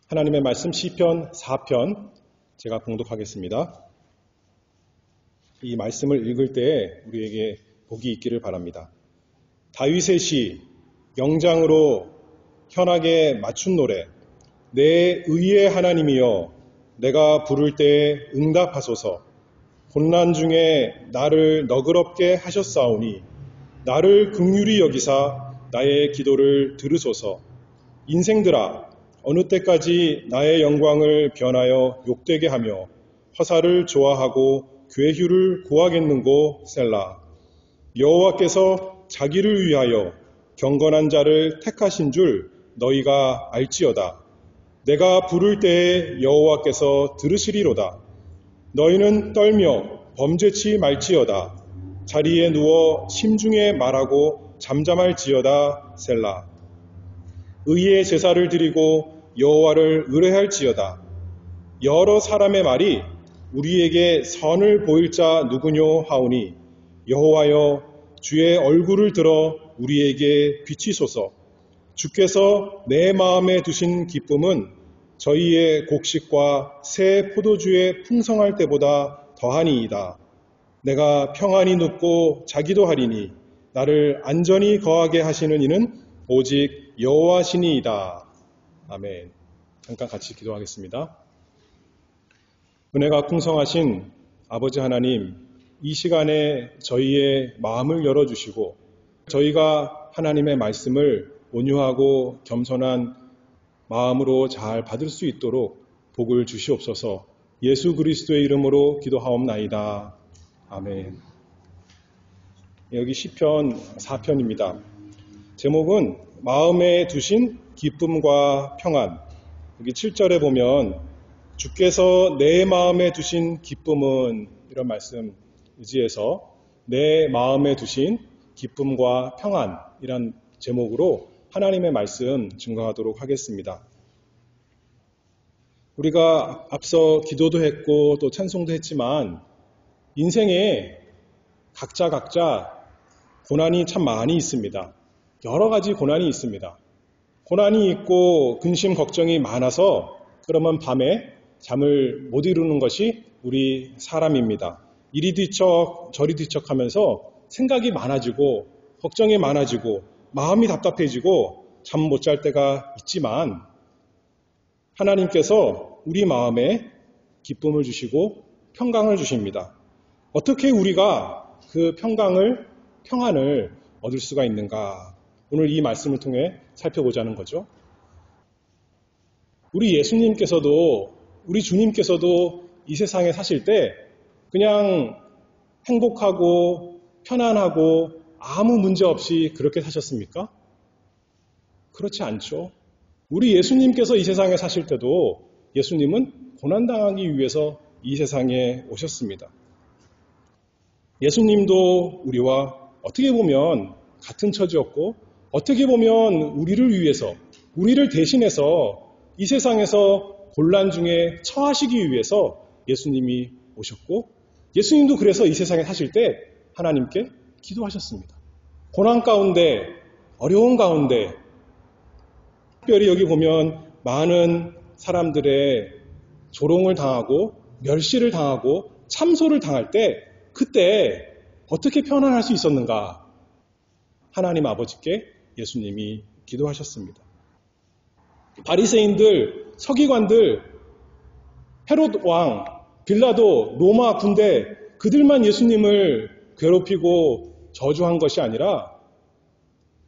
하나님의 말씀 시편 4편 제가 봉독하겠습니다. 이 말씀을 읽을 때 우리에게 복이 있기를 바랍니다. 다윗의 시, 영장으로 현악에 맞춘 노래. 내 의의 하나님이여, 내가 부를 때에 응답하소서. 곤난 중에 나를 너그럽게 하셨사오니 나를 긍휼히 여기사 나의 기도를 들으소서. 인생들아, 어느 때까지 나의 영광을 변하여 욕되게 하며 허사를 좋아하고 괴휴를 구하겠는고 셀라. 여호와께서 자기를 위하여 경건한 자를 택하신 줄 너희가 알지어다. 내가 부를 때에 여호와께서 들으시리로다. 너희는 떨며 범죄치 말지어다. 자리에 누워 심중에 말하고 잠잠할지어다. 셀라. 의의 제사를 드리고 여호와를 의뢰할지어다. 여러 사람의 말이 우리에게 선을 보일 자 누구뇨 하오니 여호와여, 주의 얼굴을 들어 우리에게 비치소서. 주께서 내 마음에 두신 기쁨은 저희의 곡식과 새 포도주에 풍성할 때보다 더하니이다. 내가 평안히 눕고 자기도 하리니 나를 안전히 거하게 하시는 이는 오직 여호와시니이다. 아멘. 잠깐 같이 기도하겠습니다. 은혜가 풍성하신 아버지 하나님, 이 시간에 저희의 마음을 열어주시고 저희가 하나님의 말씀을 온유하고 겸손한 마음으로 잘 받을 수 있도록 복을 주시옵소서. 예수 그리스도의 이름으로 기도하옵나이다. 아멘. 여기 시편 4편입니다. 제목은 마음에 두신 기쁨과 평안. 여기 7절에 보면 주께서 내 마음에 두신 기쁨은, 이런 말씀 의지해서 내 마음에 두신 기쁨과 평안이란 제목으로 하나님의 말씀 증거하도록 하겠습니다. 우리가 앞서 기도도 했고 또 찬송도 했지만 인생에 각자 고난이 참 많이 있습니다. 여러 가지 고난이 있습니다. 고난이 있고 근심 걱정이 많아서 그러면 밤에 잠을 못 이루는 것이 우리 사람입니다. 이리 뒤척 저리 뒤척 하면서 생각이 많아지고 걱정이 많아지고 마음이 답답해지고 잠 못 잘 때가 있지만 하나님께서 우리 마음에 기쁨을 주시고 평강을 주십니다. 어떻게 우리가 그 평안을 얻을 수가 있는가? 오늘 이 말씀을 통해 살펴보자는 거죠. 우리 예수님께서도, 우리 주님께서도 이 세상에 사실 때 그냥 행복하고 편안하고 아무 문제 없이 그렇게 사셨습니까? 그렇지 않죠. 우리 예수님께서 이 세상에 사실 때도 예수님은 고난당하기 위해서 이 세상에 오셨습니다. 예수님도 우리와 어떻게 보면 같은 처지였고 어떻게 보면 우리를 위해서, 우리를 대신해서 이 세상에서 곤란 중에 처하시기 위해서 예수님이 오셨고 예수님도 그래서 이 세상에 사실 때 하나님께 기도하셨습니다. 고난 가운데, 어려운 가운데, 특별히 여기 보면 많은 사람들의 조롱을 당하고 멸시를 당하고 참소를 당할 때 그때 어떻게 편안할 수 있었는가? 하나님 아버지께 예수님이 기도하셨습니다. 바리새인들, 서기관들, 헤롯 왕, 빌라도, 로마 군대, 그들만 예수님을 괴롭히고 저주한 것이 아니라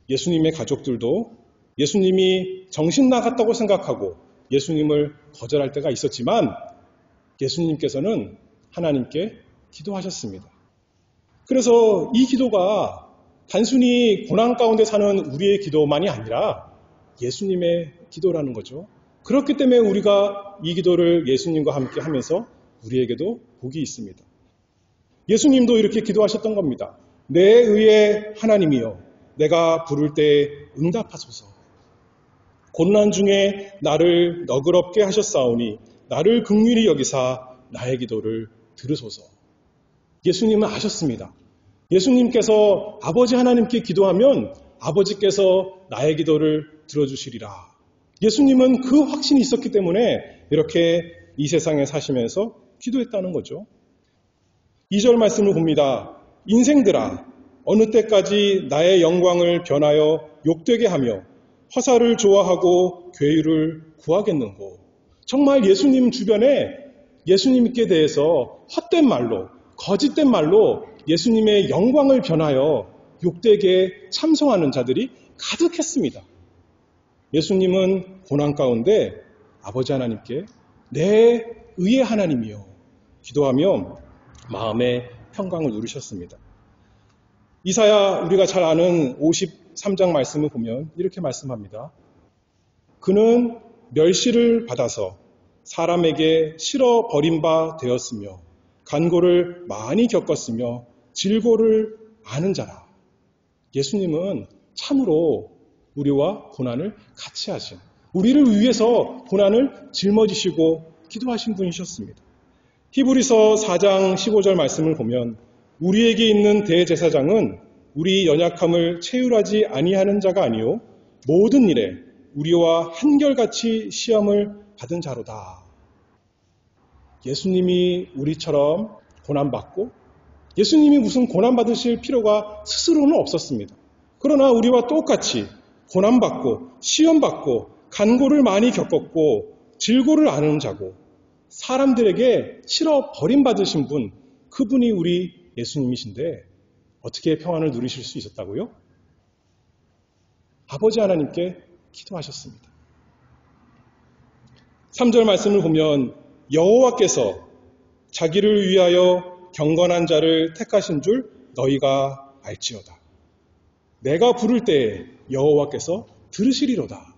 예수님의 가족들도 예수님이 정신 나갔다고 생각하고 예수님을 거절할 때가 있었지만 예수님께서는 하나님께 기도하셨습니다. 그래서 이 기도가 단순히 고난 가운데 사는 우리의 기도만이 아니라 예수님의 기도라는 거죠. 그렇기 때문에 우리가 이 기도를 예수님과 함께 하면서 우리에게도 복이 있습니다. 예수님도 이렇게 기도하셨던 겁니다. 내 의의 하나님이여, 내가 부를 때 응답하소서. 곤난 중에 나를 너그럽게 하셨사오니 나를 긍휼히 여기사 나의 기도를 들으소서. 예수님은 아셨습니다. 예수님께서 아버지 하나님께 기도하면 아버지께서 나의 기도를 들어주시리라. 예수님은 그 확신이 있었기 때문에 이렇게 이 세상에 사시면서 기도했다는 거죠. 2절 말씀을 봅니다. 인생들아, 어느 때까지 나의 영광을 변하여 욕되게 하며 허사를 좋아하고 괴유를 구하겠는고. 정말 예수님 주변에 예수님께 대해서 헛된 말로, 거짓된 말로 예수님의 영광을 변하여 욕되게 참송하는 자들이 가득했습니다. 예수님은 고난 가운데 아버지 하나님께 내 의의 하나님이여 기도하며 마음의 평강을 누리셨습니다. 이사야 우리가 잘 아는 53장 말씀을 보면 이렇게 말씀합니다. 그는 멸시를 받아서 사람에게 실어 버린 바 되었으며 간고를 많이 겪었으며 질고를 아는 자라. 예수님은 참으로 우리와 고난을 같이 하신, 우리를 위해서 고난을 짊어지시고 기도하신 분이셨습니다. 히브리서 4장 15절 말씀을 보면 우리에게 있는 대제사장은 우리 연약함을 체휼하지 아니하는 자가 아니요 모든 일에 우리와 한결같이 시험을 받은 자로다. 예수님이 우리처럼 고난받고 예수님이 무슨 고난받으실 필요가 스스로는 없었습니다. 그러나 우리와 똑같이 고난받고 시험받고 간고를 많이 겪었고 질고를 아는 자고 사람들에게 실어 버림받으신 분, 그분이 우리 예수님이신데 어떻게 평안을 누리실 수 있었다고요? 아버지 하나님께 기도하셨습니다. 3절 말씀을 보면 여호와께서 자기를 위하여 경건한 자를 택하신 줄 너희가 알지어다. 내가 부를 때에 여호와께서 들으시리로다.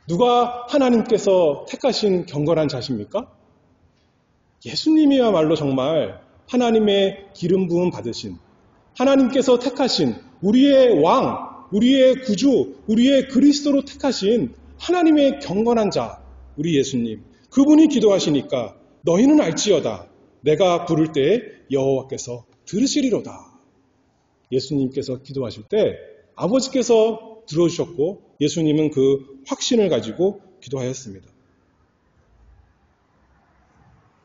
누가 하나님께서 택하신 경건한 자십니까? 예수님이야말로 정말 하나님의 기름 부음 받으신, 하나님께서 택하신 우리의 왕, 우리의 구주, 우리의 그리스도로 택하신 하나님의 경건한 자, 우리 예수님. 그분이 기도하시니까 너희는 알지어다. 내가 부를 때에 여호와께서 들으시리로다. 예수님께서 기도하실 때 아버지께서 들어주셨고 예수님은 그 확신을 가지고 기도하였습니다.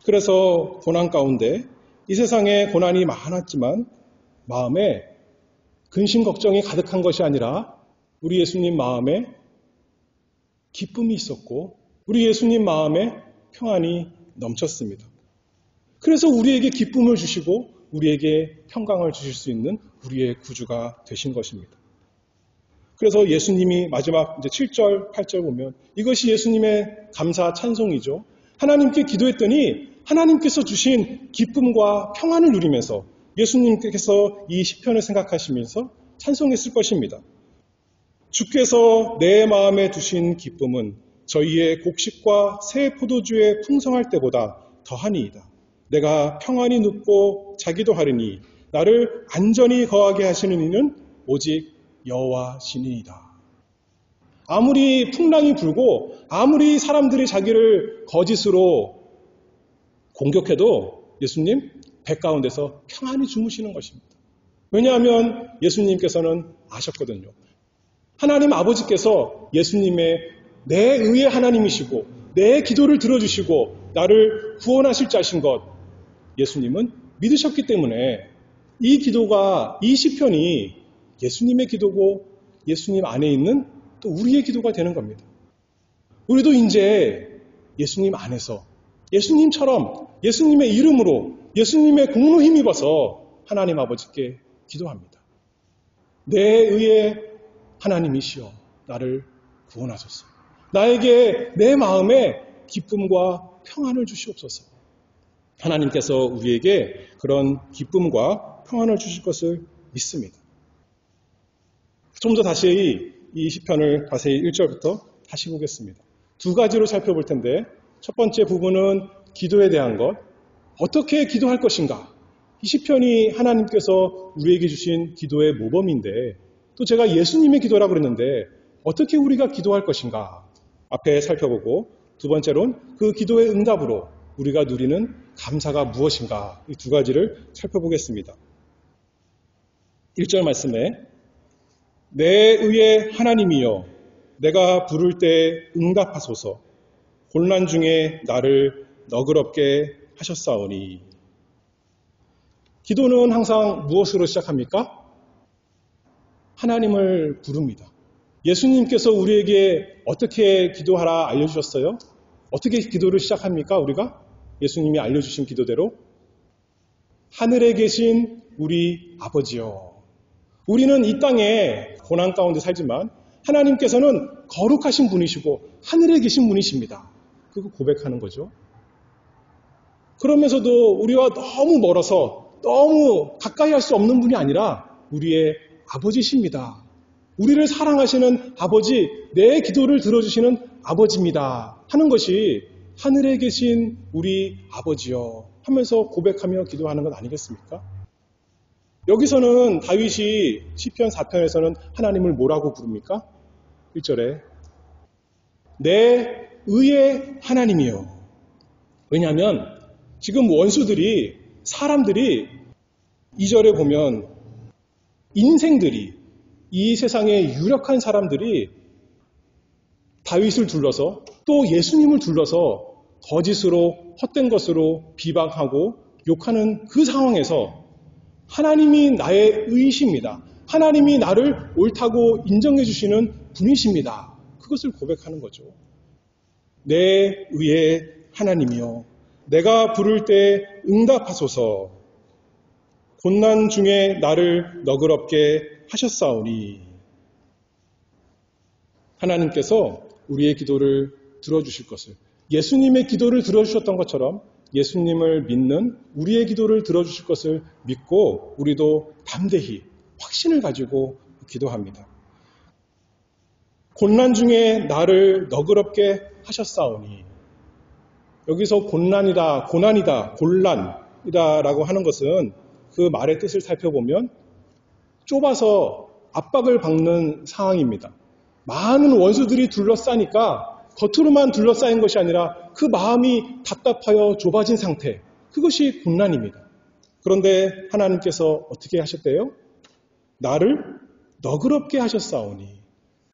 그래서 고난 가운데 이 세상에 고난이 많았지만 마음에 근심 걱정이 가득한 것이 아니라 우리 예수님 마음에 기쁨이 있었고 우리 예수님 마음에 평안이 넘쳤습니다. 그래서 우리에게 기쁨을 주시고 우리에게 평강을 주실 수 있는 우리의 구주가 되신 것입니다. 그래서 예수님이 마지막 이제 7절, 8절 보면 이것이 예수님의 감사 찬송이죠. 하나님께 기도했더니 하나님께서 주신 기쁨과 평안을 누리면서 예수님께서 이 시편을 생각하시면서 찬송했을 것입니다. 주께서 내 마음에 두신 기쁨은 저희의 곡식과 새 포도주에 풍성할 때보다 더하니이다. 내가 평안히 눕고 자기도 하리니 나를 안전히 거하게 하시는 이는 오직 여호와시니이다. 아무리 풍랑이 불고 아무리 사람들이 자기를 거짓으로 공격해도 예수님 배 가운데서 평안히 주무시는 것입니다. 왜냐하면 예수님께서는 아셨거든요. 하나님 아버지께서 예수님의 내 의의 하나님이시고 내 기도를 들어주시고 나를 구원하실 자신 것 예수님은 믿으셨기 때문에 이 기도가 이 시편이 예수님의 기도고 예수님 안에 있는 또 우리의 기도가 되는 겁니다. 우리도 이제 예수님 안에서 예수님처럼 예수님의 이름으로 예수님의 공로 힘입어서 하나님 아버지께 기도합니다. 내 의의 하나님이시여 나를 구원하소서. 나에게 내 마음에 기쁨과 평안을 주시옵소서. 하나님께서 우리에게 그런 기쁨과 평안을 주실 것을 믿습니다. 좀 더 다시 이 시편을 자세히 1절부터 다시 보겠습니다. 두 가지로 살펴볼 텐데 첫 번째 부분은 기도에 대한 것, 어떻게 기도할 것인가. 이 시편이 하나님께서 우리에게 주신 기도의 모범인데 또 제가 예수님의 기도라고 그랬는데 어떻게 우리가 기도할 것인가 앞에 살펴보고 두 번째로는 그 기도의 응답으로 우리가 누리는 감사가 무엇인가 이 두 가지를 살펴보겠습니다. 1절 말씀에 내 의의 하나님이여 내가 부를 때 응답하소서. 곤란 중에 나를 너그럽게 하셨사오니. 기도는 항상 무엇으로 시작합니까? 하나님을 부릅니다. 예수님께서 우리에게 어떻게 기도하라 알려주셨어요? 어떻게 기도를 시작합니까? 우리가? 예수님이 알려주신 기도대로 하늘에 계신 우리 아버지여. 우리는 이 땅에 고난 가운데 살지만 하나님께서는 거룩하신 분이시고 하늘에 계신 분이십니다. 그거 고백하는 거죠. 그러면서도 우리와 너무 멀어서 너무 가까이 할 수 없는 분이 아니라 우리의 아버지십니다. 우리를 사랑하시는 아버지, 내 기도를 들어주시는 아버지입니다 하는 것이 하늘에 계신 우리 아버지여 하면서 고백하며 기도하는 것 아니겠습니까? 여기서는 다윗이 시편 4편에서는 하나님을 뭐라고 부릅니까? 1절에 내 의의 하나님이요. 왜냐하면 지금 원수들이 사람들이 2절에 보면 인생들이 이 세상의 유력한 사람들이 다윗을 둘러서 또 예수님을 둘러서 거짓으로 헛된 것으로 비방하고 욕하는 그 상황에서 하나님이 나의 의이십니다. 하나님이 나를 옳다고 인정해 주시는 분이십니다. 그것을 고백하는 거죠. 내 의의 하나님이여, 내가 부를 때 응답하소서. 곤난 중에 나를 너그럽게 하셨사오니. 하나님께서 우리의 기도를 들어주실 것을, 예수님의 기도를 들어주셨던 것처럼 예수님을 믿는 우리의 기도를 들어주실 것을 믿고 우리도 담대히 확신을 가지고 기도합니다. 곤난 중에 나를 너그럽게 하셨사오니. 여기서 곤란이다, 고난이다, 곤란이다라고 하는 것은 그 말의 뜻을 살펴보면 좁아서 압박을 받는 상황입니다. 많은 원수들이 둘러싸니까 겉으로만 둘러싸인 것이 아니라 그 마음이 답답하여 좁아진 상태, 그것이 곤란입니다. 그런데 하나님께서 어떻게 하셨대요? 나를 너그럽게 하셨사오니.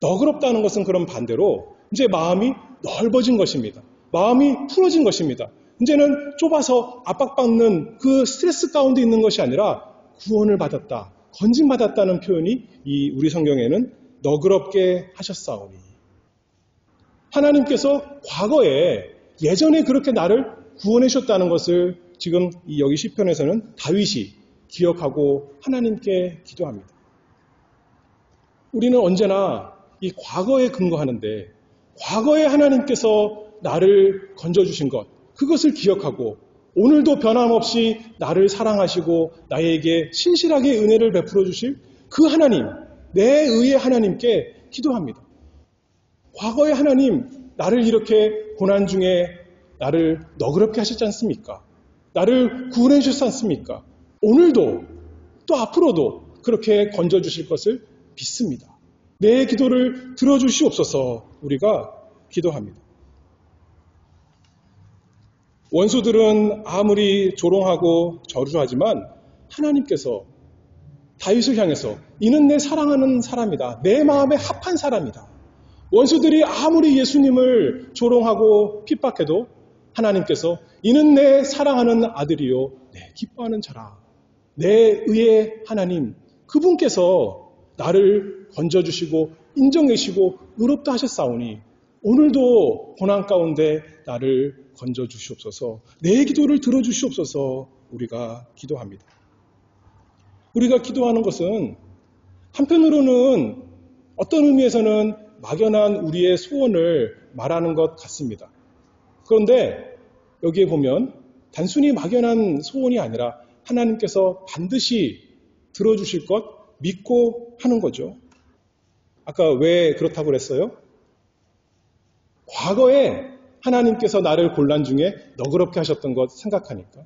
너그럽다는 것은 그럼 반대로 이제 마음이 넓어진 것입니다. 마음이 풀어진 것입니다. 이제는 좁아서 압박받는 그 스트레스 가운데 있는 것이 아니라 구원을 받았다, 건진받았다는 표현이 이 우리 성경에는 너그럽게 하셨사오니. 하나님께서 과거에 예전에 그렇게 나를 구원해 주셨다는 것을 지금 여기 시편에서는 다윗이 기억하고 하나님께 기도합니다. 우리는 언제나 이 과거에 근거하는데 과거에 하나님께서 나를 건져주신 것, 그것을 기억하고 오늘도 변함없이 나를 사랑하시고 나에게 신실하게 은혜를 베풀어 주실 그 하나님, 내 의의 하나님께 기도합니다. 과거의 하나님, 나를 이렇게 고난 중에 나를 너그럽게 하셨지 않습니까? 나를 구원해 주셨지 않습니까? 오늘도 또 앞으로도 그렇게 건져주실 것을 믿습니다. 내 기도를 들어주시옵소서. 우리가 기도합니다. 원수들은 아무리 조롱하고 저주하지만 하나님께서 다윗을 향해서 이는 내 사랑하는 사람이다. 내 마음에 합한 사람이다. 원수들이 아무리 예수님을 조롱하고 핍박해도 하나님께서 이는 내 사랑하는 아들이요 내 기뻐하는 자라. 내 의의 하나님, 그분께서 나를 건져주시고 인정해주시고 의롭다 하셨사오니 오늘도 고난 가운데 나를 건져주시옵소서. 내 기도를 들어주시옵소서. 우리가 기도합니다. 우리가 기도하는 것은 한편으로는 어떤 의미에서는 막연한 우리의 소원을 말하는 것 같습니다. 그런데 여기에 보면 단순히 막연한 소원이 아니라 하나님께서 반드시 들어주실 것 믿고 하는 거죠. 아까 왜 그렇다고 그랬어요? 과거에 하나님께서 나를 곤란 중에 너그럽게 하셨던 것 생각하니까.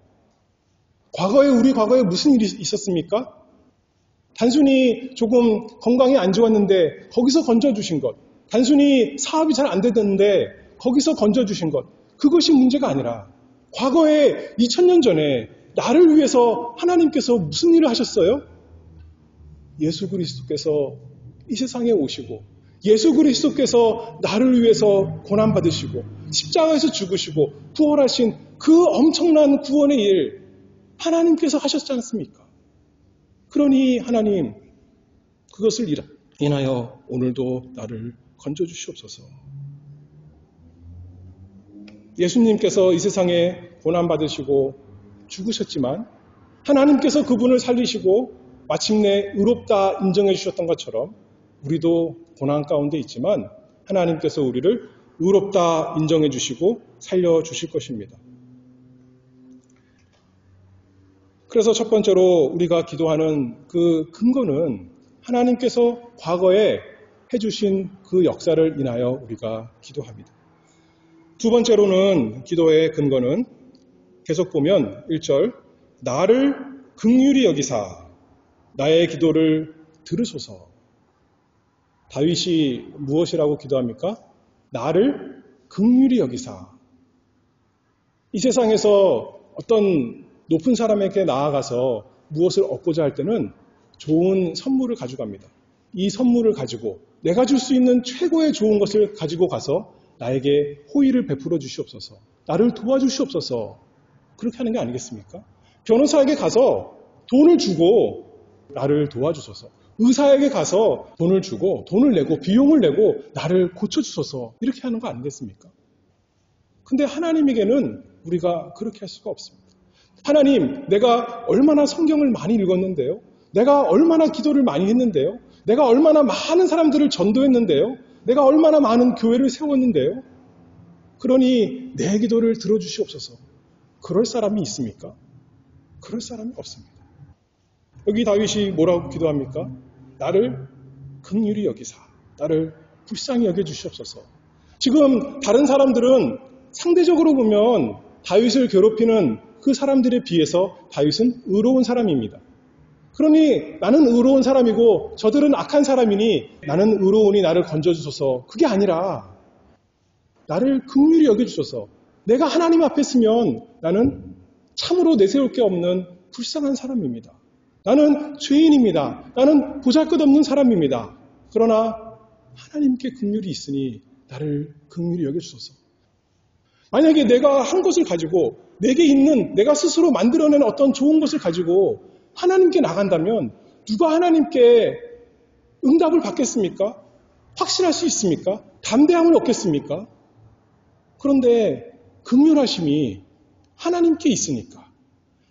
우리 과거에 무슨 일이 있었습니까? 단순히 조금 건강이 안 좋았는데 거기서 건져주신 것, 단순히 사업이 잘 안 되는데 거기서 건져주신 것, 그것이 문제가 아니라 과거에 2000년 전에 나를 위해서 하나님께서 무슨 일을 하셨어요? 예수 그리스도께서 이 세상에 오시고 예수 그리스도께서 나를 위해서 고난받으시고 십자가에서 죽으시고 부활하신 그 엄청난 구원의 일 하나님께서 하셨지 않습니까? 그러니 하나님 그것을 인하여 오늘도 나를 건져주시옵소서. 예수님께서 이 세상에 고난받으시고 죽으셨지만 하나님께서 그분을 살리시고 마침내 의롭다 인정해 주셨던 것처럼 우리도 고난 가운데 있지만 하나님께서 우리를 의롭다 인정해 주시고 살려 주실 것입니다. 그래서 첫 번째로 우리가 기도하는 그 근거는 하나님께서 과거에 해주신 그 역사를 인하여 우리가 기도합니다. 두 번째로는 기도의 근거는 계속 보면 1절 나를 긍휼히 여기사 나의 기도를 들으소서. 다윗이 무엇이라고 기도합니까? 나를 긍휼히 여기사. 이 세상에서 어떤 높은 사람에게 나아가서 무엇을 얻고자 할 때는 좋은 선물을 가져갑니다. 이 선물을 가지고 내가 줄 수 있는 최고의 좋은 것을 가지고 가서 나에게 호의를 베풀어 주시옵소서. 나를 도와주시옵소서. 그렇게 하는 게 아니겠습니까? 변호사에게 가서 돈을 주고 나를 도와주소서. 의사에게 가서 돈을 주고 돈을 내고 비용을 내고 나를 고쳐주소서. 이렇게 하는 거 아니겠습니까? 근데 하나님에게는 우리가 그렇게 할 수가 없습니다. 하나님, 내가 얼마나 성경을 많이 읽었는데요. 내가 얼마나 기도를 많이 했는데요. 내가 얼마나 많은 사람들을 전도했는데요. 내가 얼마나 많은 교회를 세웠는데요. 그러니 내 기도를 들어주시옵소서. 그럴 사람이 있습니까? 그럴 사람이 없습니다. 여기 다윗이 뭐라고 기도합니까? 나를 긍휼히 여기사, 나를 불쌍히 여겨주시옵소서. 지금 다른 사람들은 상대적으로 보면 다윗을 괴롭히는 그 사람들에 비해서 다윗은 의로운 사람입니다. 그러니 나는 의로운 사람이고 저들은 악한 사람이니 나는 의로우니 나를 건져주소서. 그게 아니라 나를 긍휼히 여겨주소서. 내가 하나님 앞에 서면 나는 참으로 내세울 게 없는 불쌍한 사람입니다. 나는 죄인입니다. 나는 보잘것없는 사람입니다. 그러나 하나님께 긍휼이 있으니 나를 긍휼히 여겨주소서. 만약에 내가 한 것을 가지고 내게 있는 내가 스스로 만들어낸 어떤 좋은 것을 가지고 하나님께 나간다면 누가 하나님께 응답을 받겠습니까? 확신할 수 있습니까? 담대함을 얻겠습니까? 그런데 긍휼하심이 하나님께 있으니까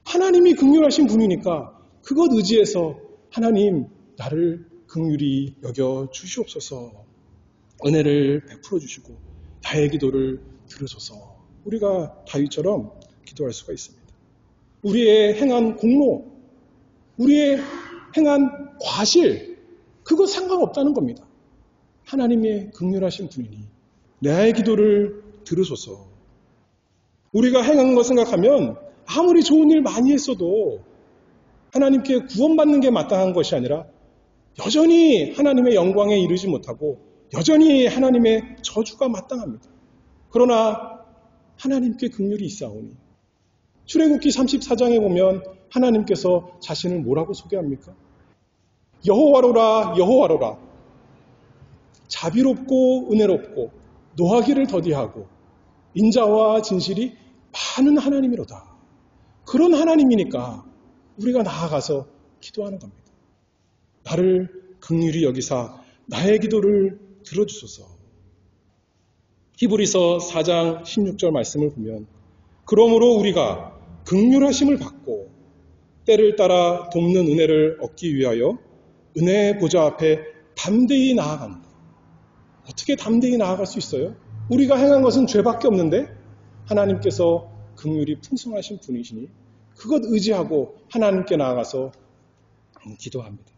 하나님이 긍휼하신 분이니까 그것 의지해서 하나님 나를 긍휼히 여겨 주시옵소서. 은혜를 베풀어 주시고 나의 기도를 들으소서. 우리가 다윗처럼 기도할 수가 있습니다. 우리의 행한 공로, 우리의 행한 과실, 그거 상관없다는 겁니다. 하나님의 긍휼하신 분이니 나의 기도를 들으소서. 우리가 행한 거 생각하면 아무리 좋은 일 많이 했어도 하나님께 구원받는 게 마땅한 것이 아니라 여전히 하나님의 영광에 이르지 못하고 여전히 하나님의 저주가 마땅합니다. 그러나 하나님께 긍휼이 있사오니 출애굽기 34장에 보면 하나님께서 자신을 뭐라고 소개합니까? 여호와로라 여호와로라 자비롭고 은혜롭고 노하기를 더디하고 인자와 진실이 많은 하나님이로다. 그런 하나님이니까 우리가 나아가서 기도하는 겁니다. 나를 긍휼히 여기사 나의 기도를 들어주소서. 히브리서 4장 16절 말씀을 보면 그러므로 우리가 긍휼하심을 받고 때를 따라 돕는 은혜를 얻기 위하여 은혜의 보좌 앞에 담대히 나아간다. 어떻게 담대히 나아갈 수 있어요? 우리가 행한 것은 죄밖에 없는데 하나님께서 긍휼이 풍성하신 분이시니 그것 의지하고 하나님께 나아가서 기도합니다.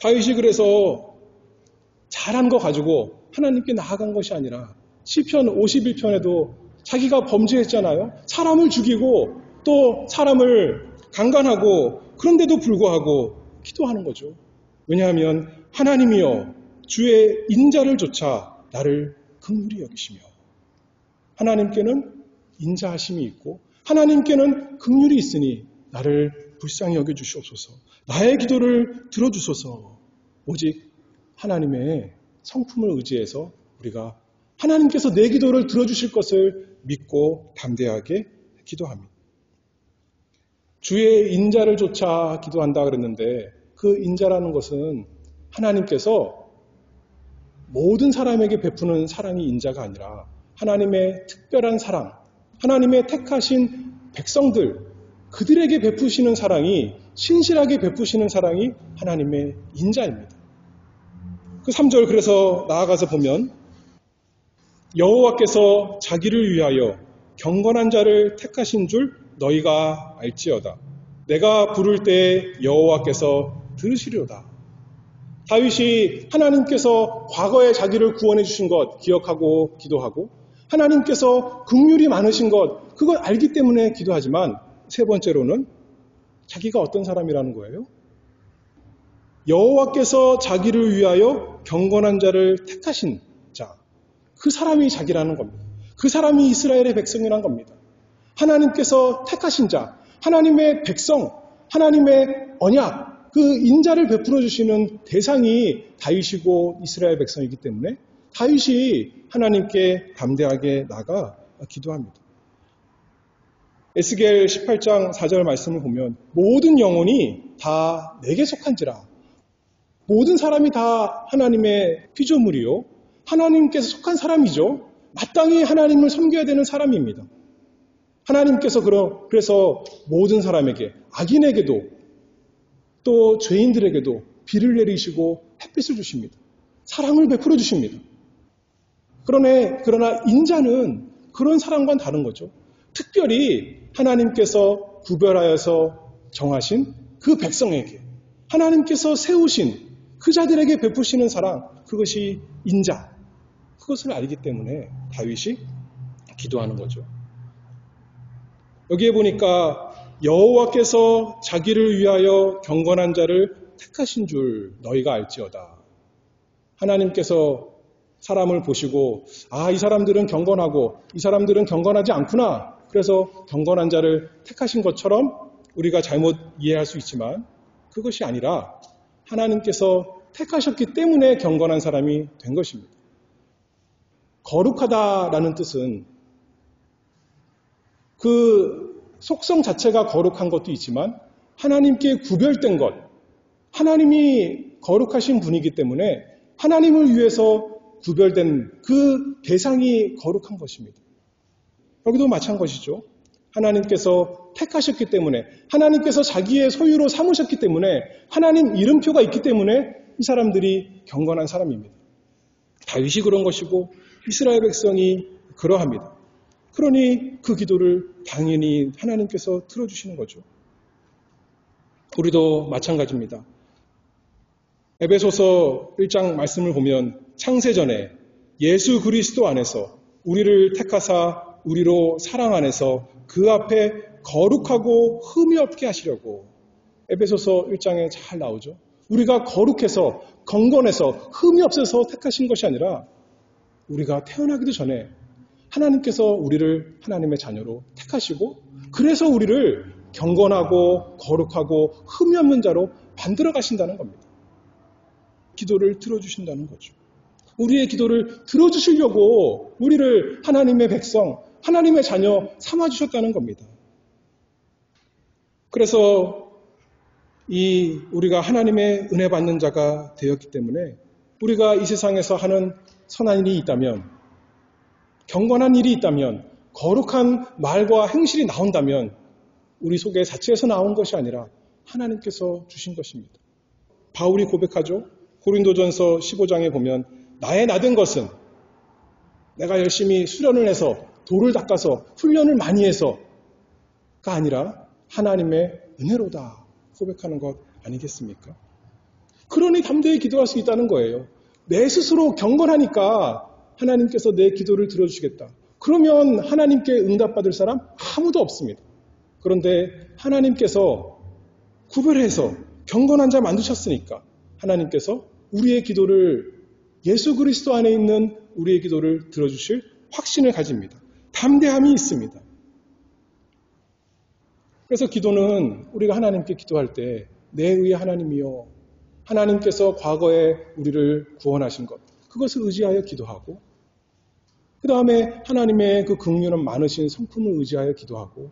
다윗이 그래서 잘한 거 가지고 하나님께 나아간 것이 아니라 시편 51편에도 자기가 범죄했잖아요. 사람을 죽이고 또 사람을 강간하고 그런데도 불구하고 기도하는 거죠. 왜냐하면 하나님이여 주의 인자를 조차 나를 긍휼히 여기시며 하나님께는 인자하심이 있고 하나님께는 긍휼이 있으니 나를 불쌍히 여겨주시옵소서. 나의 기도를 들어주소서. 오직 하나님의 성품을 의지해서 우리가 하나님께서 내 기도를 들어주실 것을 믿고 담대하게 기도합니다. 주의 인자를 쫓아 기도한다 그랬는데 그 인자라는 것은 하나님께서 모든 사람에게 베푸는 사랑이 인자가 아니라 하나님의 특별한 사랑, 하나님의 택하신 백성들, 그들에게 베푸시는 사랑이, 신실하게 베푸시는 사랑이 하나님의 인자입니다. 그 3절 그래서 나아가서 보면 여호와께서 자기를 위하여 경건한 자를 택하신 줄 너희가 알지어다. 내가 부를 때 여호와께서 들으시리로다. 다윗이 하나님께서 과거에 자기를 구원해 주신 것 기억하고 기도하고 하나님께서 긍휼이 많으신 것 그걸 알기 때문에 기도하지만 세 번째로는 자기가 어떤 사람이라는 거예요. 여호와께서 자기를 위하여 경건한 자를 택하신 자, 그 사람이 자기라는 겁니다. 그 사람이 이스라엘의 백성이라는 겁니다. 하나님께서 택하신 자, 하나님의 백성, 하나님의 언약, 그 인자를 베풀어 주시는 대상이 다윗이고 이스라엘 백성이기 때문에 다윗이 하나님께 담대하게 나가 기도합니다. 에스겔 18장 4절 말씀을 보면 모든 영혼이 다 내게 속한지라. 모든 사람이 다 하나님의 피조물이요. 하나님께서 속한 사람이죠. 마땅히 하나님을 섬겨야 되는 사람입니다. 하나님께서 그래서 모든 사람에게, 악인에게도 또 죄인들에게도 비를 내리시고 햇빛을 주십니다. 사랑을 베풀어 주십니다. 그러나 인자는 그런 사랑과는 다른 거죠. 특별히 하나님께서 구별하여서 정하신 그 백성에게 하나님께서 세우신 그 자들에게 베푸시는 사랑, 그것이 인자. 그것을 알기 때문에 다윗이 기도하는 거죠. 여기에 보니까 여호와께서 자기를 위하여 경건한 자를 택하신 줄 너희가 알지어다. 하나님께서 사람을 보시고 이 사람들은 경건하고 이 사람들은 경건하지 않구나. 그래서 경건한 자를 택하신 것처럼 우리가 잘못 이해할 수 있지만 그것이 아니라 하나님께서 택하셨기 때문에 경건한 사람이 된 것입니다. 거룩하다라는 뜻은 그 속성 자체가 거룩한 것도 있지만 하나님께 구별된 것, 하나님이 거룩하신 분이기 때문에 하나님을 위해서 구별된 그 대상이 거룩한 것입니다. 여기도 마찬가지죠. 하나님께서 택하셨기 때문에 하나님께서 자기의 소유로 삼으셨기 때문에 하나님 이름표가 있기 때문에 이 사람들이 경건한 사람입니다. 다윗이 그런 것이고 이스라엘 백성이 그러합니다. 그러니 그 기도를 당연히 하나님께서 들어주시는 거죠. 우리도 마찬가지입니다. 에베소서 1장 말씀을 보면 창세전에 예수 그리스도 안에서 우리를 택하사 우리로 사랑 안에서 그 앞에 거룩하고 흠이 없게 하시려고 에베소서 1장에 잘 나오죠. 우리가 거룩해서 건건해서 흠이 없어서 택하신 것이 아니라 우리가 태어나기도 전에 하나님께서 우리를 하나님의 자녀로 택하시고 그래서 우리를 경건하고 거룩하고 흠이 없는 자로 만들어 가신다는 겁니다. 기도를 들어주신다는 거죠. 우리의 기도를 들어주시려고 우리를 하나님의 백성, 하나님의 자녀 삼아주셨다는 겁니다. 그래서 우리가 하나님의 은혜 받는 자가 되었기 때문에 우리가 이 세상에서 하는 선한 일이 있다면, 경건한 일이 있다면, 거룩한 말과 행실이 나온다면 우리 속에 자체에서 나온 것이 아니라 하나님께서 주신 것입니다. 바울이 고백하죠. 고린도전서 15장에 보면 나의 나된 것은 내가 열심히 수련을 해서 돌을 닦아서 훈련을 많이 해서가 아니라 하나님의 은혜로다 고백하는 것 아니겠습니까? 그러니 담대히 기도할 수 있다는 거예요. 내 스스로 경건하니까 하나님께서 내 기도를 들어주시겠다. 그러면 하나님께 응답받을 사람 아무도 없습니다. 그런데 하나님께서 구별해서 경건한 자 만드셨으니까 하나님께서 우리의 기도를 예수 그리스도 안에 있는 우리의 기도를 들어주실 확신을 가집니다. 담대함이 있습니다. 그래서 기도는 우리가 하나님께 기도할 때 내 의의 하나님이여 하나님께서 과거에 우리를 구원하신 것 그것을 의지하여 기도하고, 그 다음에 하나님의 그 긍휼은 많으신 성품을 의지하여 기도하고,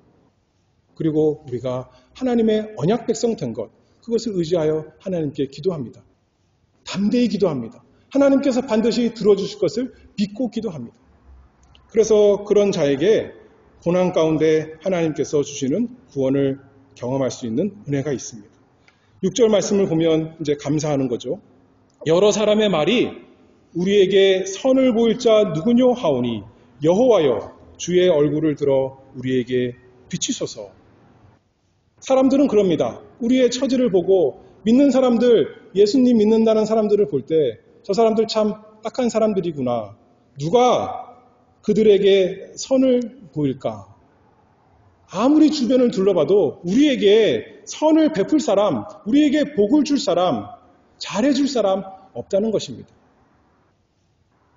그리고 우리가 하나님의 언약 백성 된 것, 그것을 의지하여 하나님께 기도합니다. 담대히 기도합니다. 하나님께서 반드시 들어주실 것을 믿고 기도합니다. 그래서 그런 자에게 고난 가운데 하나님께서 주시는 구원을 경험할 수 있는 은혜가 있습니다. 6절 말씀을 보면 이제 감사하는 거죠. 여러 사람의 말이 우리에게 선을 보일 자 누구뇨 하오니 여호와여 주의 얼굴을 들어 우리에게 비치소서. 사람들은 그럽니다. 우리의 처지를 보고 믿는 사람들, 예수님 믿는다는 사람들을 볼 때 저 사람들 참 딱한 사람들이구나. 누가 그들에게 선을 보일까? 아무리 주변을 둘러봐도 우리에게 선을 베풀 사람, 우리에게 복을 줄 사람, 잘해줄 사람 없다는 것입니다.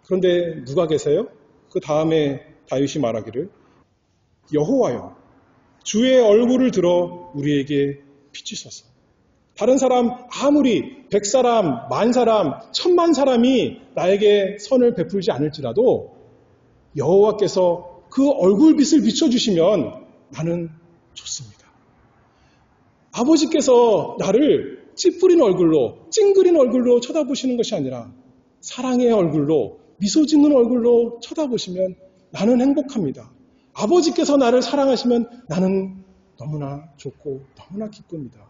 그런데 누가 계세요? 그 다음에 다윗이 말하기를 여호와여 주의 얼굴을 들어 우리에게 비치소서. 다른 사람 아무리 100사람, 10,000사람, 10,000,000 사람이 나에게 선을 베풀지 않을지라도 여호와께서 그 얼굴빛을 비춰주시면 나는 좋습니다. 아버지께서 나를 찌푸린 얼굴로, 찡그린 얼굴로 쳐다보시는 것이 아니라 사랑의 얼굴로, 미소 짓는 얼굴로 쳐다보시면 나는 행복합니다. 아버지께서 나를 사랑하시면 나는 너무나 좋고 너무나 기쁩니다.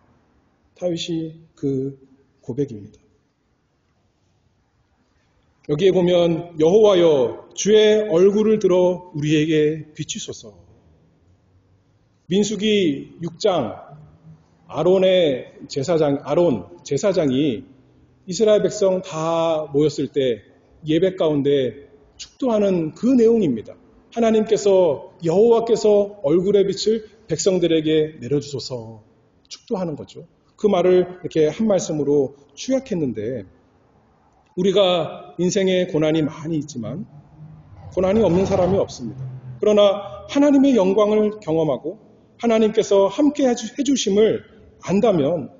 다윗이 그 고백입니다. 여기에 보면 여호와여 주의 얼굴을 들어 우리에게 비치소서. 민수기 6장 아론 제사장이 이스라엘 백성 다 모였을 때 예배 가운데 축도하는 그 내용입니다. 하나님께서 여호와께서 얼굴의 빛을 백성들에게 내려주소서 축도하는 거죠. 그 말을 이렇게 한 말씀으로 축약했는데 우리가 인생에 고난이 많이 있지만 고난이 없는 사람이 없습니다. 그러나 하나님의 영광을 경험하고 하나님께서 함께 해주심을 안다면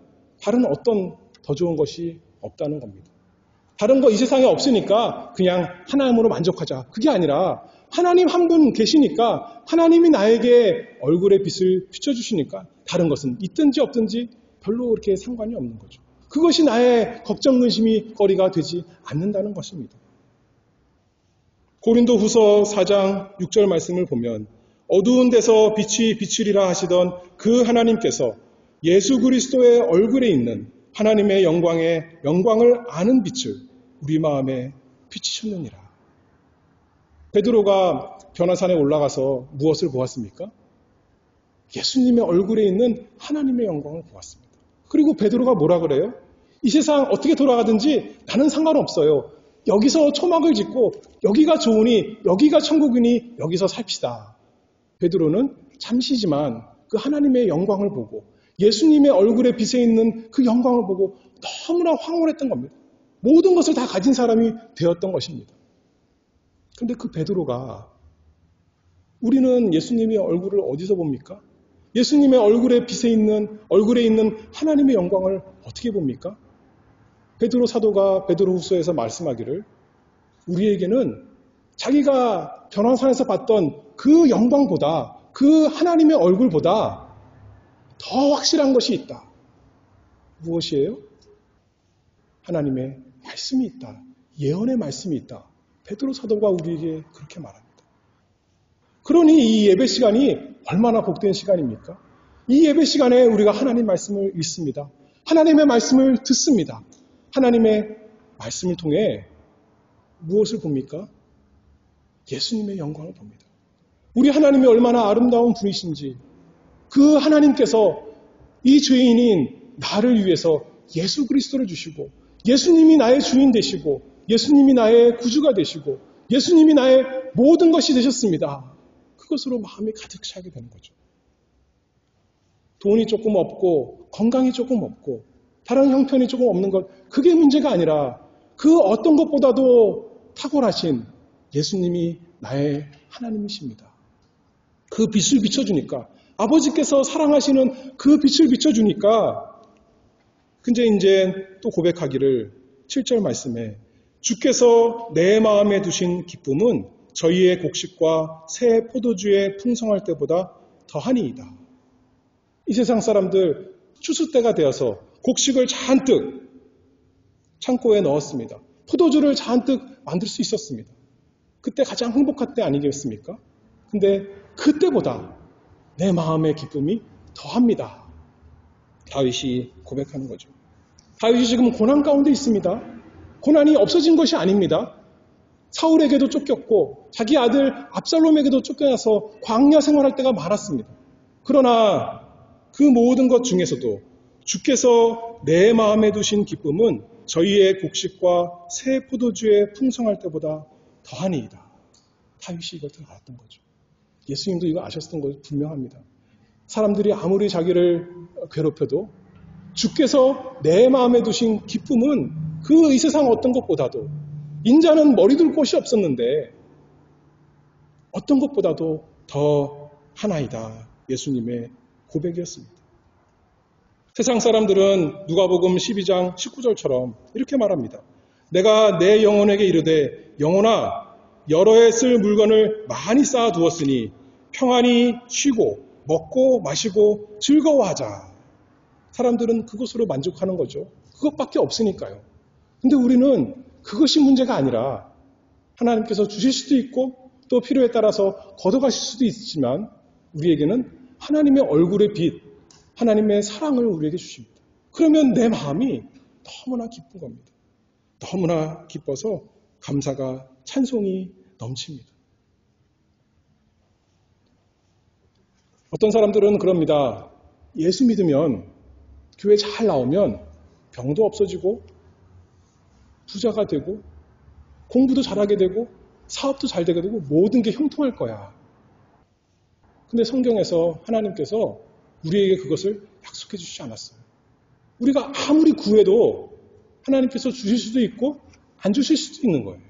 다른 어떤 더 좋은 것이 없다는 겁니다. 다른 거 이 세상에 없으니까 그냥 하나님으로 만족하자. 그게 아니라 하나님 한 분 계시니까 하나님이 나에게 얼굴의 빛을 비춰주시니까 다른 것은 있든지 없든지 별로 그렇게 상관이 없는 거죠. 그것이 나의 걱정, 근심이 거리가 되지 않는다는 것입니다. 고린도후서 4장 6절 말씀을 보면 어두운 데서 빛이 비추리라 하시던 그 하나님께서 예수 그리스도의 얼굴에 있는 하나님의 영광을 아는 빛을 우리 마음에 비치셨느니라. 베드로가 변화산에 올라가서 무엇을 보았습니까? 예수님의 얼굴에 있는 하나님의 영광을 보았습니다. 그리고 베드로가 뭐라 그래요? 이 세상 어떻게 돌아가든지 나는 상관없어요. 여기서 초막을 짓고 여기가 좋으니 여기가 천국이니 여기서 삽시다. 베드로는 잠시지만 그 하나님의 영광을 보고 예수님의 얼굴에 빛에 있는 그 영광을 보고 너무나 황홀했던 겁니다. 모든 것을 다 가진 사람이 되었던 것입니다. 그런데 그 베드로가 우리는 예수님의 얼굴을 어디서 봅니까? 예수님의 얼굴에 있는 하나님의 영광을 어떻게 봅니까? 베드로 사도가 베드로후서에서 말씀하기를 우리에게는 자기가 변화산에서 봤던 그 영광보다 그 하나님의 얼굴보다 더 확실한 것이 있다. 무엇이에요? 하나님의 말씀이 있다. 예언의 말씀이 있다. 베드로 사도가 우리에게 그렇게 말합니다. 그러니 이 예배 시간이 얼마나 복된 시간입니까? 이 예배 시간에 우리가 하나님 말씀을 읽습니다. 하나님의 말씀을 듣습니다. 하나님의 말씀을 통해 무엇을 봅니까? 예수님의 영광을 봅니다. 우리 하나님이 얼마나 아름다운 분이신지 그 하나님께서 이 죄인인 나를 위해서 예수 그리스도를 주시고 예수님이 나의 주인 되시고 예수님이 나의 구주가 되시고 예수님이 나의 모든 것이 되셨습니다. 그것으로 마음이 가득 차게 되는 거죠. 돈이 조금 없고 건강이 조금 없고 다른 형편이 조금 없는 것 그게 문제가 아니라 그 어떤 것보다도 탁월하신 예수님이 나의 하나님이십니다. 그 빛을 비춰주니까 아버지께서 사랑하시는 그 빛을 비춰주니까 근데 이제 또 고백하기를 7절 말씀에 주께서 내 마음에 두신 기쁨은 저희의 곡식과 새 포도주의 풍성할 때보다 더하니이다. 이 세상 사람들 추수 때가 되어서 곡식을 잔뜩 창고에 넣었습니다. 포도주를 잔뜩 만들 수 있었습니다. 그때 가장 행복할 때 아니겠습니까? 근데 그때보다 내 마음의 기쁨이 더합니다. 다윗이 고백하는 거죠. 다윗이 지금 고난 가운데 있습니다. 고난이 없어진 것이 아닙니다. 사울에게도 쫓겼고 자기 아들 압살롬에게도 쫓겨나서 광야 생활할 때가 많았습니다. 그러나 그 모든 것 중에서도 주께서 내 마음에 두신 기쁨은 저희의 곡식과 새 포도주의 풍성할 때보다 더하니이다. 다윗이 이것을 알았던 거죠. 예수님도 이거 아셨던 거 분명합니다. 사람들이 아무리 자기를 괴롭혀도 주께서 내 마음에 두신 기쁨은 그 이 세상 어떤 것보다도, 인자는 머리 둘 곳이 없었는데 어떤 것보다도 더 하나이다. 예수님의 고백이었습니다. 세상 사람들은 누가복음 12장 19절처럼 이렇게 말합니다. 내가 내 영혼에게 이르되 영혼아 여러 해 쓸 물건을 많이 쌓아 두었으니 평안히 쉬고 먹고 마시고 즐거워하자. 사람들은 그것으로 만족하는 거죠. 그것밖에 없으니까요. 근데 우리는 그것이 문제가 아니라 하나님께서 주실 수도 있고 또 필요에 따라서 걷어가실 수도 있지만 우리에게는 하나님의 얼굴의 빛, 하나님의 사랑을 우리에게 주십니다. 그러면 내 마음이 너무나 기쁜 겁니다. 너무나 기뻐서 감사가 찬송이 넘칩니다. 어떤 사람들은 그럽니다. 예수 믿으면 교회 잘 나오면 병도 없어지고 부자가 되고 공부도 잘하게 되고 사업도 잘 되게 되고 모든 게 형통할 거야. 근데 성경에서 하나님께서 우리에게 그것을 약속해 주시지 않았어요. 우리가 아무리 구해도 하나님께서 주실 수도 있고 안 주실 수도 있는 거예요.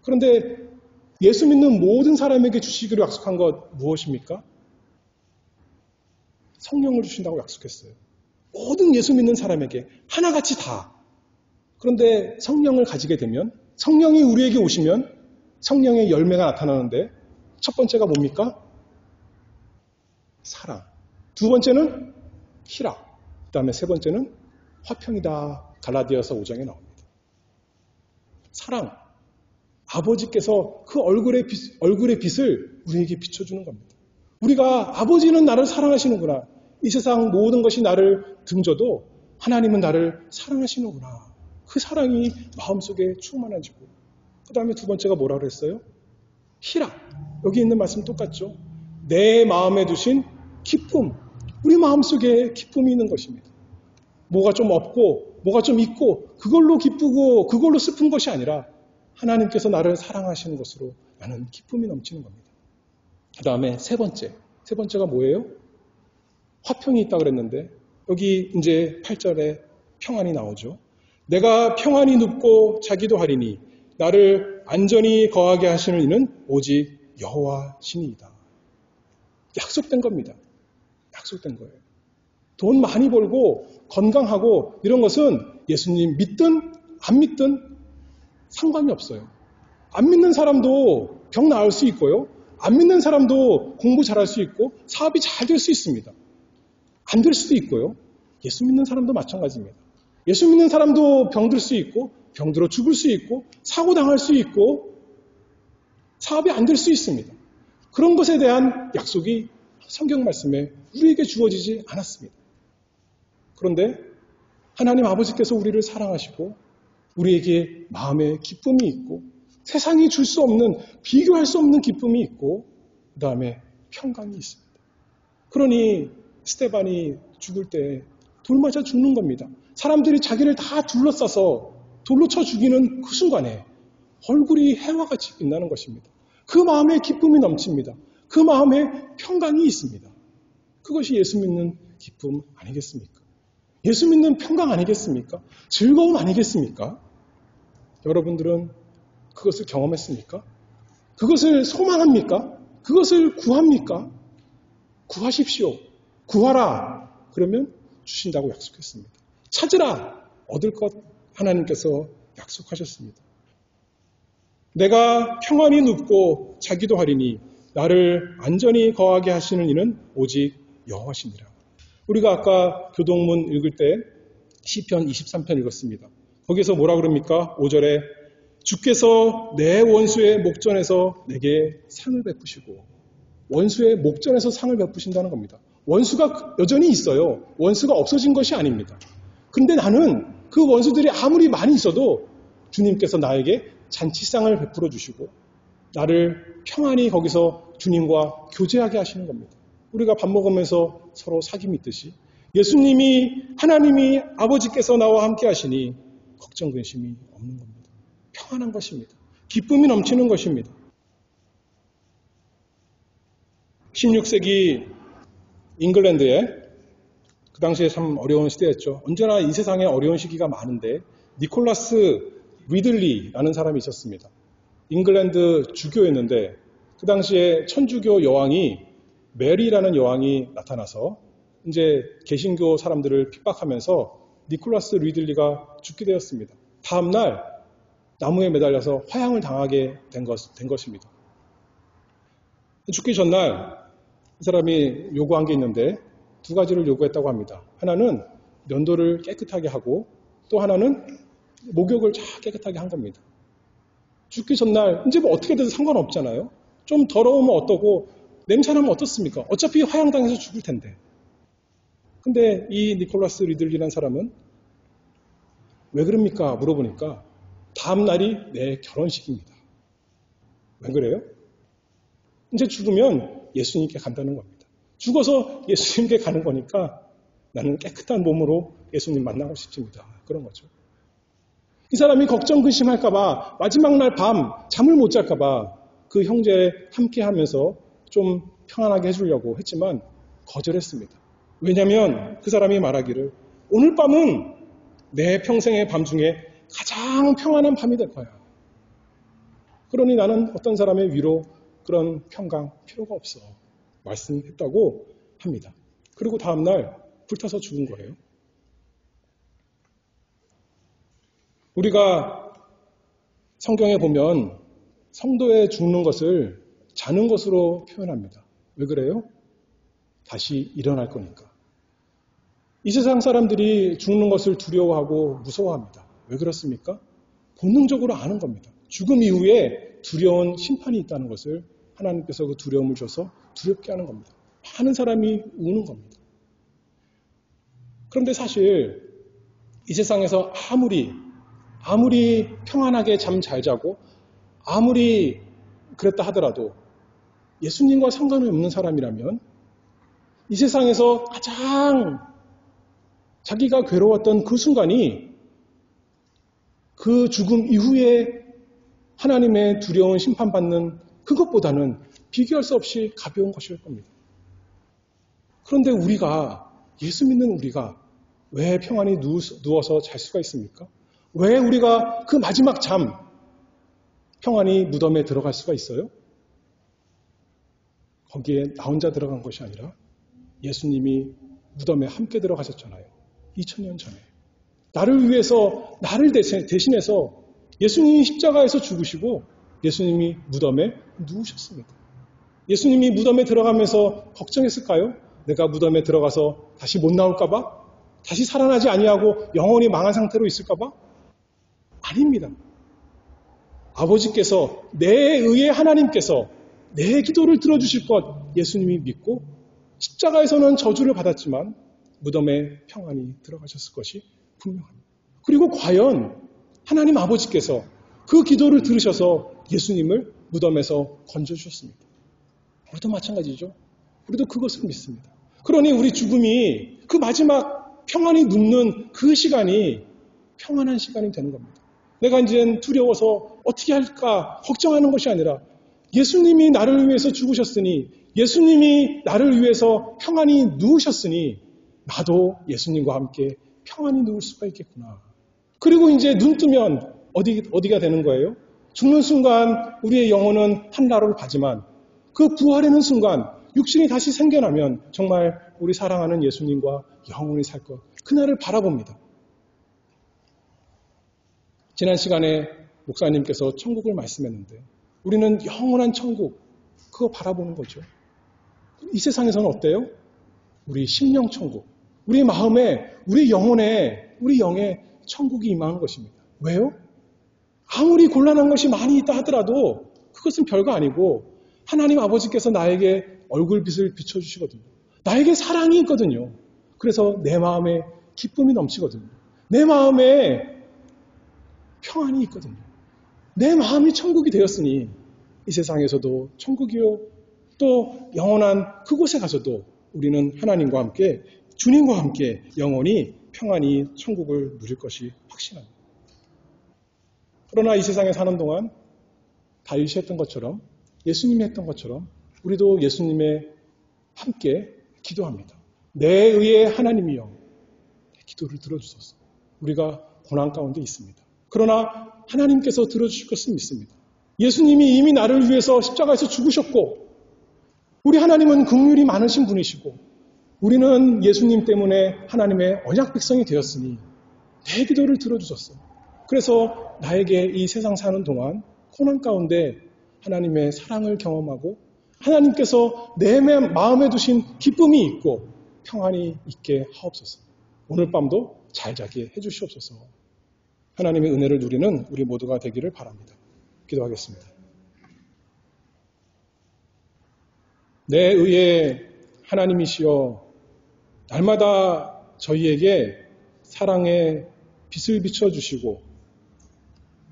그런데 예수 믿는 모든 사람에게 주시기로 약속한 것 무엇입니까? 성령을 주신다고 약속했어요. 모든 예수 믿는 사람에게 하나같이 다. 그런데 성령을 가지게 되면, 성령이 우리에게 오시면 성령의 열매가 나타나는데 첫 번째가 뭡니까? 사랑. 두 번째는 희락. 그 다음에 세 번째는 화평이다. 갈라디아서 5장에 나옵니다. 사랑. 아버지께서 그 얼굴의 빛을 우리에게 비춰주는 겁니다. 우리가 아버지는 나를 사랑하시는구나. 이 세상 모든 것이 나를 등져도 하나님은 나를 사랑하시는구나. 그 사랑이 마음속에 충만해지고 그 다음에 두 번째가 뭐라 그랬어요? 희락. 여기 있는 말씀 똑같죠? 내 마음에 두신 기쁨. 우리 마음속에 기쁨이 있는 것입니다. 뭐가 좀 없고 뭐가 좀 있고 그걸로 기쁘고 그걸로 슬픈 것이 아니라 하나님께서 나를 사랑하시는 것으로 나는 기쁨이 넘치는 겁니다. 그 다음에 세 번째가 뭐예요? 화평이 있다고 그랬는데 여기 이제 8절에 평안이 나오죠. 내가 평안히 눕고 자기도 하리니 나를 안전히 거하게 하시는 이는 오직 여호와시니이다. 약속된 겁니다. 약속된 거예요. 돈 많이 벌고 건강하고 이런 것은 예수님 믿든 안 믿든 상관이 없어요. 안 믿는 사람도 병 나을 수 있고요. 안 믿는 사람도 공부 잘할 수 있고 사업이 잘 될 수 있습니다. 안 될 수도 있고요. 예수 믿는 사람도 마찬가지입니다. 예수 믿는 사람도 병들 수 있고 병들어 죽을 수 있고 사고 당할 수 있고 사업이 안 될 수 있습니다. 그런 것에 대한 약속이 성경 말씀에 우리에게 주어지지 않았습니다. 그런데 하나님 아버지께서 우리를 사랑하시고 우리에게 마음에 기쁨이 있고 세상이 줄 수 없는 비교할 수 없는 기쁨이 있고 그 다음에 평강이 있습니다. 그러니 스데반이 죽을 때 돌 맞아 죽는 겁니다. 사람들이 자기를 다 둘러싸서 돌로 쳐 죽이는 그 순간에 얼굴이 해와 같이 빛나는 것입니다. 그 마음에 기쁨이 넘칩니다. 그 마음에 평강이 있습니다. 그것이 예수 믿는 기쁨 아니겠습니까? 예수 믿는 평강 아니겠습니까? 즐거움 아니겠습니까? 여러분들은 그것을 경험했습니까? 그것을 소망합니까? 그것을 구합니까? 구하십시오. 구하라. 그러면 주신다고 약속했습니다. 찾으라. 얻을 것 하나님께서 약속하셨습니다. 내가 평안히 눕고 자기도 하리니 나를 안전히 거하게 하시는 이는 오직 여호와시니라. 우리가 아까 교동문 읽을 때 시편 23편 읽었습니다. 거기서 뭐라 그럽니까? 5절에 주께서 내 원수의 목전에서 내게 상을 베푸시고, 원수의 목전에서 상을 베푸신다는 겁니다. 원수가 여전히 있어요. 원수가 없어진 것이 아닙니다. 그런데 나는 그 원수들이 아무리 많이 있어도 주님께서 나에게 잔치상을 베풀어 주시고 나를 평안히 거기서 주님과 교제하게 하시는 겁니다. 우리가 밥 먹으면서 서로 사귐 있듯이 예수님이, 하나님이, 아버지께서 나와 함께 하시니 걱정 근심이 없는 겁니다. 평안한 것입니다. 기쁨이 넘치는 것입니다. 16세기 잉글랜드에 그 당시에 참 어려운 시대였죠. 언제나 이 세상에 어려운 시기가 많은데 니콜라스 리들리라는 사람이 있었습니다. 잉글랜드 주교였는데 그 당시에 천주교 여왕이 메리라는 여왕이 나타나서 이제 개신교 사람들을 핍박하면서 니콜라스 리들리가 죽게 되었습니다. 다음날 나무에 매달려서 화양을 당하게 된 것입니다. 죽기 전날 이 사람이 요구한 게 있는데 두 가지를 요구했다고 합니다. 하나는 면도를 깨끗하게 하고 또 하나는 목욕을 잘 깨끗하게 한 겁니다. 죽기 전날 이제 뭐 어떻게 돼도 상관없잖아요. 좀 더러우면 어떠고 냄새나면 어떻습니까? 어차피 화양당해서 죽을 텐데. 근데 이 니콜라스 리들리라는 사람은 왜 그럽니까? 물어보니까 다음 날이 내 결혼식입니다. 왜 그래요? 이제 죽으면 예수님께 간다는 겁니다. 죽어서 예수님께 가는 거니까 나는 깨끗한 몸으로 예수님 만나고 싶습니다. 그런 거죠. 이 사람이 걱정 근심할까봐 마지막 날 밤 잠을 못 잘까봐 그 형제 함께 하면서 좀 평안하게 해주려고 했지만 거절했습니다. 왜냐하면 그 사람이 말하기를 오늘 밤은 내 평생의 밤 중에 가장 평안한 밤이 될 거야. 그러니 나는 어떤 사람의 위로 그런 평강 필요가 없어. 말씀했다고 합니다. 그리고 다음날 불타서 죽은 거예요. 우리가 성경에 보면 성도의 죽는 것을 자는 것으로 표현합니다. 왜 그래요? 다시 일어날 거니까. 이 세상 사람들이 죽는 것을 두려워하고 무서워합니다. 왜 그렇습니까? 본능적으로 아는 겁니다. 죽음 이후에 두려운 심판이 있다는 것을 하나님께서 그 두려움을 줘서 두렵게 하는 겁니다. 많은 사람이 우는 겁니다. 그런데 사실 이 세상에서 아무리 평안하게 잠 잘 자고 아무리 그랬다 하더라도 예수님과 상관이 없는 사람이라면 이 세상에서 가장 자기가 괴로웠던 그 순간이 그 죽음 이후에 하나님의 두려운 심판받는 그것보다는 비교할 수 없이 가벼운 것일 겁니다. 그런데 우리가, 예수 믿는 우리가 왜 평안히 누워서 잘 수가 있습니까? 왜 우리가 그 마지막 잠 평안히 무덤에 들어갈 수가 있어요? 거기에 나 혼자 들어간 것이 아니라 예수님이 무덤에 함께 들어가셨잖아요. 2000년 전에. 나를 위해서, 나를 대신해서 예수님이 십자가에서 죽으시고 예수님이 무덤에 누우셨습니다. 예수님이 무덤에 들어가면서 걱정했을까요? 내가 무덤에 들어가서 다시 못 나올까봐? 다시 살아나지 아니하고 영원히 망한 상태로 있을까봐? 아닙니다. 아버지께서, 내 의의 하나님께서 내 기도를 들어주실 것 예수님이 믿고 십자가에서는 저주를 받았지만 무덤에 평안히 들어가셨을 것이 분명합니다. 그리고 과연 하나님 아버지께서 그 기도를 들으셔서 예수님을 무덤에서 건져주셨습니다. 우리도 마찬가지죠. 우리도 그것을 믿습니다. 그러니 우리 죽음이 그 마지막 평안히 눕는 그 시간이 평안한 시간이 되는 겁니다. 내가 이제는 두려워서 어떻게 할까 걱정하는 것이 아니라 예수님이 나를 위해서 죽으셨으니 예수님이 나를 위해서 평안히 누우셨으니 나도 예수님과 함께 평안히 누울 수가 있겠구나. 그리고 이제 눈 뜨면 어디가 되는 거예요? 죽는 순간 우리의 영혼은 하늘나라로 가지만 그 부활하는 순간 육신이 다시 생겨나면 정말 우리 사랑하는 예수님과 영원히 살 것. 그날을 바라봅니다. 지난 시간에 목사님께서 천국을 말씀했는데 우리는 영원한 천국, 그거 바라보는 거죠. 이 세상에서는 어때요? 우리 심령 천국, 우리 마음에, 우리 영혼에, 우리 영에 천국이 임하는 것입니다. 왜요? 아무리 곤란한 것이 많이 있다 하더라도 그것은 별거 아니고 하나님 아버지께서 나에게 얼굴빛을 비춰주시거든요. 나에게 사랑이 있거든요. 그래서 내 마음에 기쁨이 넘치거든요. 내 마음에 평안이 있거든요. 내 마음이 천국이 되었으니 이 세상에서도 천국이요, 또 영원한 그곳에 가서도 우리는 하나님과 함께, 주님과 함께 영원히 평안히 천국을 누릴 것이 확신합니다. 그러나 이 세상에 사는 동안 다윗이 했던 것처럼, 예수님이 했던 것처럼 우리도 예수님의 함께 기도합니다. 내 의의 하나님이여, 기도를 들어주소서. 우리가 고난 가운데 있습니다. 그러나 하나님께서 들어주실 것을 믿습니다. 예수님이 이미 나를 위해서 십자가에서 죽으셨고, 우리 하나님은 긍휼이 많으신 분이시고, 우리는 예수님 때문에 하나님의 언약 백성이 되었으니 내 기도를 들어주셨어요. 그래서 나에게 이 세상 사는 동안 고난 가운데 하나님의 사랑을 경험하고 하나님께서 내 마음에 두신 기쁨이 있고 평안이 있게 하옵소서. 오늘 밤도 잘 자게 해주시옵소서. 하나님의 은혜를 누리는 우리 모두가 되기를 바랍니다. 기도하겠습니다. 내 의의 하나님이시여, 날마다 저희에게 사랑의 빛을 비춰주시고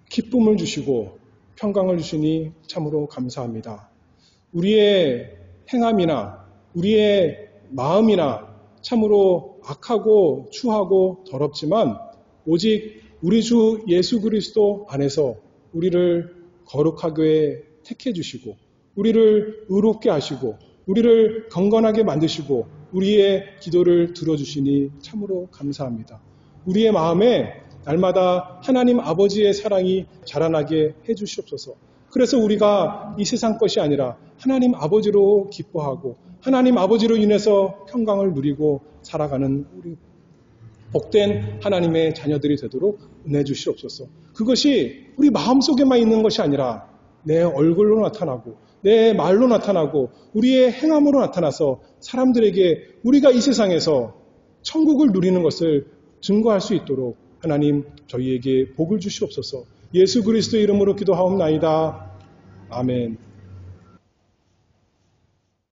기쁨을 주시고 평강을 주시니 참으로 감사합니다. 우리의 행함이나 우리의 마음이나 참으로 악하고 추하고 더럽지만 오직 우리 주 예수 그리스도 안에서 우리를 거룩하게 택해 주시고 우리를 의롭게 하시고 우리를 경건하게 만드시고 우리의 기도를 들어주시니 참으로 감사합니다. 우리의 마음에 날마다 하나님 아버지의 사랑이 자라나게 해주시옵소서. 그래서 우리가 이 세상 것이 아니라 하나님 아버지로 기뻐하고 하나님 아버지로 인해서 평강을 누리고 살아가는 우리 복된 하나님의 자녀들이 되도록 은혜 주시옵소서. 그것이 우리 마음속에만 있는 것이 아니라 내 얼굴로 나타나고 내 말로 나타나고 우리의 행함으로 나타나서 사람들에게 우리가 이 세상에서 천국을 누리는 것을 증거할 수 있도록 하나님 저희에게 복을 주시옵소서. 예수 그리스도의 이름으로 기도하옵나이다. 아멘.